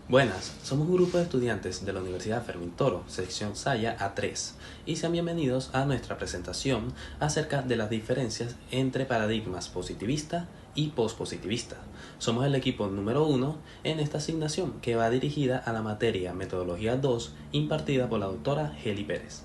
Buenas, somos un grupo de estudiantes de la Universidad Fermín Toro, sección Saya A3, y sean bienvenidos a nuestra presentación acerca de las diferencias entre paradigmas positivista y pospositivista. Somos el equipo número 1 en esta asignación que va dirigida a la materia Metodología 2 impartida por la doctora Heli Pérez.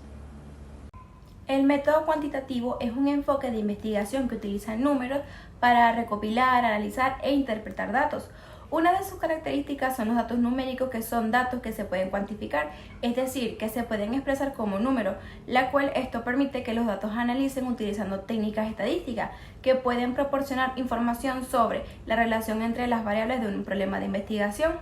El método cuantitativo es un enfoque de investigación que utiliza números para recopilar, analizar e interpretar datos. Una de sus características son los datos numéricos, que son datos que se pueden cuantificar, es decir, que se pueden expresar como números, la cual esto permite que los datos analicen utilizando técnicas estadísticas que pueden proporcionar información sobre la relación entre las variables de un problema de investigación.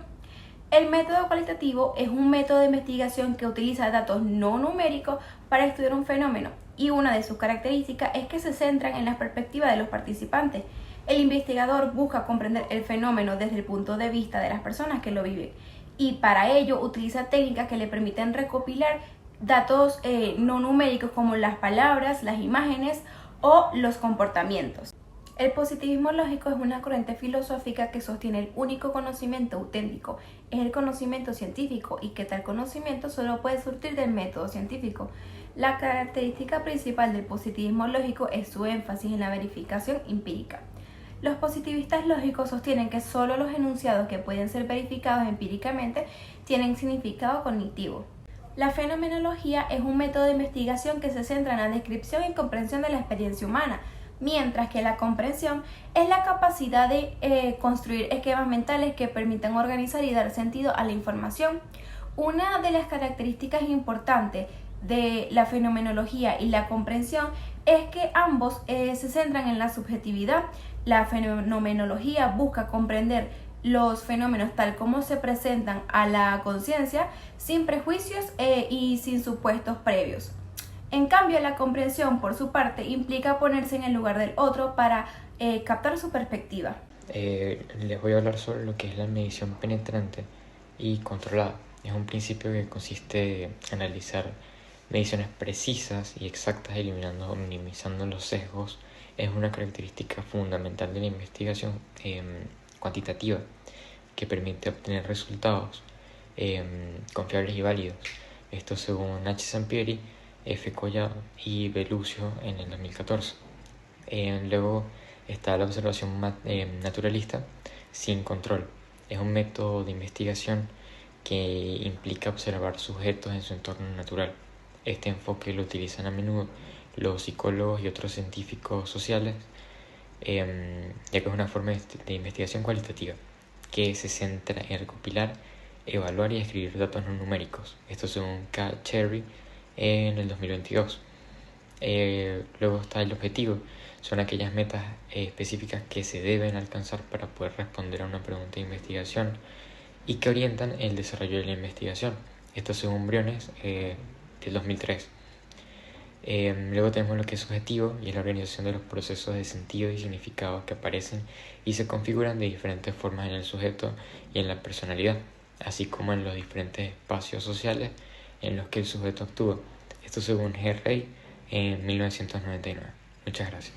El método cualitativo es un método de investigación que utiliza datos no numéricos para estudiar un fenómeno, y una de sus características es que se centran en la perspectiva de los participantes. El investigador busca comprender el fenómeno desde el punto de vista de las personas que lo viven, y para ello utiliza técnicas que le permiten recopilar datos no numéricos como las palabras, las imágenes o los comportamientos. El positivismo lógico es una corriente filosófica que sostiene el único conocimiento auténtico es el conocimiento científico, y que tal conocimiento solo puede surgir del método científico. La característica principal del positivismo lógico es su énfasis en la verificación empírica. Los positivistas lógicos sostienen que solo los enunciados que pueden ser verificados empíricamente tienen significado cognitivo. La fenomenología es un método de investigación que se centra en la descripción y comprensión de la experiencia humana, mientras que la comprensión es la capacidad de construir esquemas mentales que permitan organizar y dar sentido a la información. Una de las características importantes de la fenomenología y la comprensión es que ambos se centran en la subjetividad. La fenomenología busca comprender los fenómenos tal como se presentan a la conciencia, sin prejuicios y sin supuestos previos. En cambio, la comprensión, por su parte, implica ponerse en el lugar del otro para captar su perspectiva. Les voy a hablar sobre lo que es la medición penetrante y controlada. Es un principio que consiste en analizar mediciones precisas y exactas, eliminando o minimizando los sesgos. Es una característica fundamental de la investigación cuantitativa, que permite obtener resultados confiables y válidos. Esto según H. Sampieri, F. Collado y Belucio en el 2014. Luego está la observación naturalista sin control. Es un método de investigación que implica observar sujetos en su entorno natural. Este enfoque lo utilizan a menudo los psicólogos y otros científicos sociales, ya que es una forma de investigación cualitativa que se centra en recopilar, evaluar y escribir datos no numéricos. Esto según K. Cherry en el 2022. Luego está el objetivo. Son aquellas metas específicas que se deben alcanzar para poder responder a una pregunta de investigación y que orientan el desarrollo de la investigación. Esto según Briones del 2003. Luego tenemos lo que es subjetivo, y es la organización de los procesos de sentido y significado que aparecen y se configuran de diferentes formas en el sujeto y en la personalidad, así como en los diferentes espacios sociales en los que el sujeto actúa. Esto según G. Rey en 1999. Muchas gracias.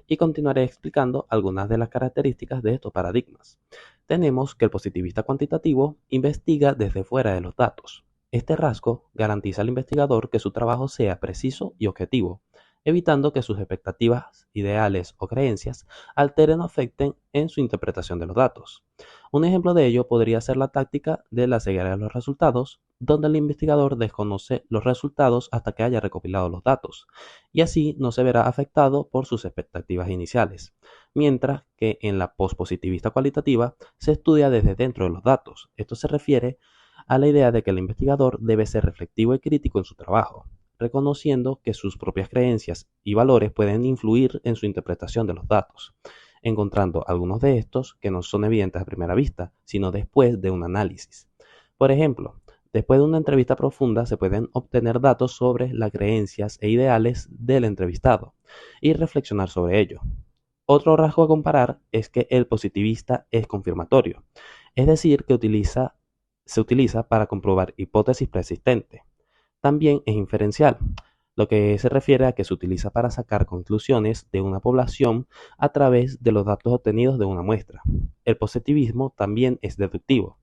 Y continuaré explicando algunas de las características de estos paradigmas. Tenemos que el positivista cuantitativo investiga desde fuera de los datos. Este rasgo garantiza al investigador que su trabajo sea preciso y objetivo, evitando que sus expectativas, ideales o creencias alteren o afecten en su interpretación de los datos. Un ejemplo de ello podría ser la táctica de la ceguera de los resultados, donde el investigador desconoce los resultados hasta que haya recopilado los datos, y así no se verá afectado por sus expectativas iniciales, mientras que en la pospositivista cualitativa se estudia desde dentro de los datos. Esto se refiere a la idea de que el investigador debe ser reflexivo y crítico en su trabajo, reconociendo que sus propias creencias y valores pueden influir en su interpretación de los datos, encontrando algunos de estos que no son evidentes a primera vista, sino después de un análisis. Por ejemplo, después de una entrevista profunda se pueden obtener datos sobre las creencias e ideales del entrevistado y reflexionar sobre ello. Otro rasgo a comparar es que el positivista es confirmatorio, es decir, que se utiliza para comprobar hipótesis preexistentes. También es inferencial, lo que se refiere a que se utiliza para sacar conclusiones de una población a través de los datos obtenidos de una muestra. El positivismo también es deductivo,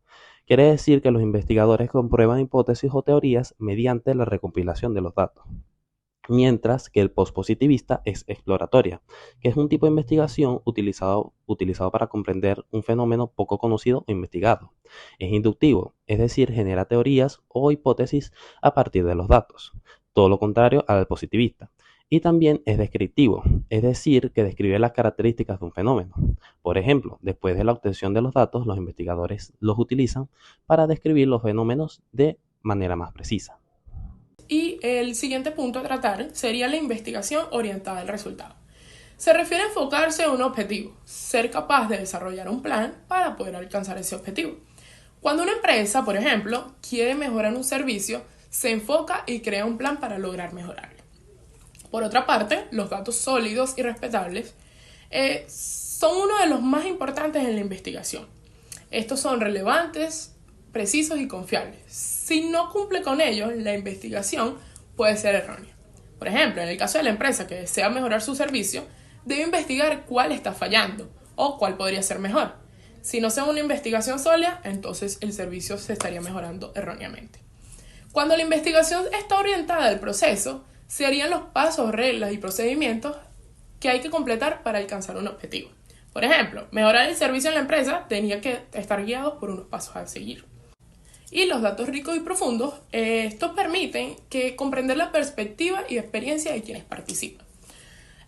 Quiere decir que los investigadores comprueban hipótesis o teorías mediante la recopilación de los datos, mientras que el postpositivista es exploratoria, que es un tipo de investigación utilizado para comprender un fenómeno poco conocido o investigado. Es inductivo, es decir, genera teorías o hipótesis a partir de los datos, todo lo contrario al positivista. Y también es descriptivo, es decir, que describe las características de un fenómeno. Por ejemplo, después de la obtención de los datos, los investigadores los utilizan para describir los fenómenos de manera más precisa. Y el siguiente punto a tratar sería la investigación orientada al resultado. Se refiere a enfocarse en un objetivo, ser capaz de desarrollar un plan para poder alcanzar ese objetivo. Cuando una empresa, por ejemplo, quiere mejorar un servicio, se enfoca y crea un plan para lograr mejorarlo. Por otra parte, los datos sólidos y respetables son uno de los más importantes en la investigación. Estos son relevantes, precisos y confiables. Si no cumple con ellos, la investigación puede ser errónea. Por ejemplo, en el caso de la empresa que desea mejorar su servicio, debe investigar cuál está fallando o cuál podría ser mejor. Si no se hace una investigación sólida, entonces el servicio se estaría mejorando erróneamente. Cuando la investigación está orientada al proceso, se harían los pasos, reglas y procedimientos que hay que completar para alcanzar un objetivo. Por ejemplo, mejorar el servicio en la empresa tenía que estar guiado por unos pasos a seguir. Y los datos ricos y profundos, estos permiten comprender la perspectiva y experiencia de quienes participan.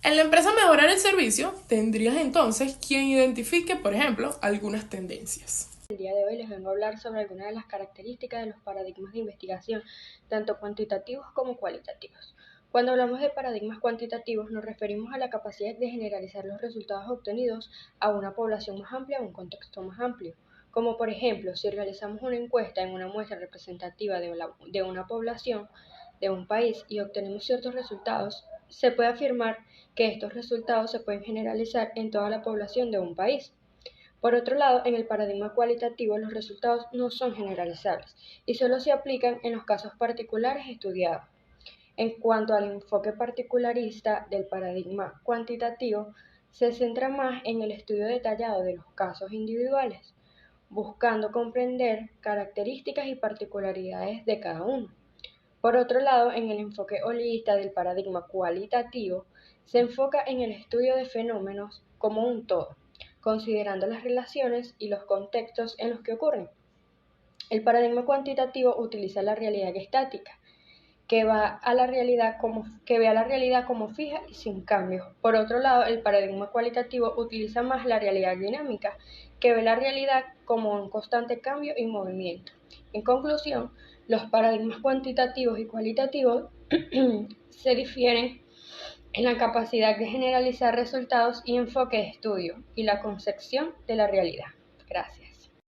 En la empresa mejorar el servicio, tendrías entonces quien identifique, por ejemplo, algunas tendencias. El día de hoy les vengo a hablar sobre algunas de las características de los paradigmas de investigación, tanto cuantitativos como cualitativos. Cuando hablamos de paradigmas cuantitativos nos referimos a la capacidad de generalizar los resultados obtenidos a una población más amplia o un contexto más amplio. Como por ejemplo, si realizamos una encuesta en una muestra representativa de una población de un país y obtenemos ciertos resultados, se puede afirmar que estos resultados se pueden generalizar en toda la población de un país. Por otro lado, en el paradigma cualitativo los resultados no son generalizables y solo se aplican en los casos particulares estudiados. En cuanto al enfoque particularista del paradigma cuantitativo, se centra más en el estudio detallado de los casos individuales, buscando comprender características y particularidades de cada uno. Por otro lado, en el enfoque holista del paradigma cualitativo, se enfoca en el estudio de fenómenos como un todo, considerando las relaciones y los contextos en los que ocurren. El paradigma cuantitativo utiliza la realidad estática, que ve a la realidad como fija y sin cambios. Por otro lado, el paradigma cualitativo utiliza más la realidad dinámica, que ve la realidad como un constante cambio y movimiento. En conclusión, los paradigmas cuantitativos y cualitativos se difieren en la capacidad de generalizar resultados y enfoque de estudio y la concepción de la realidad. Gracias.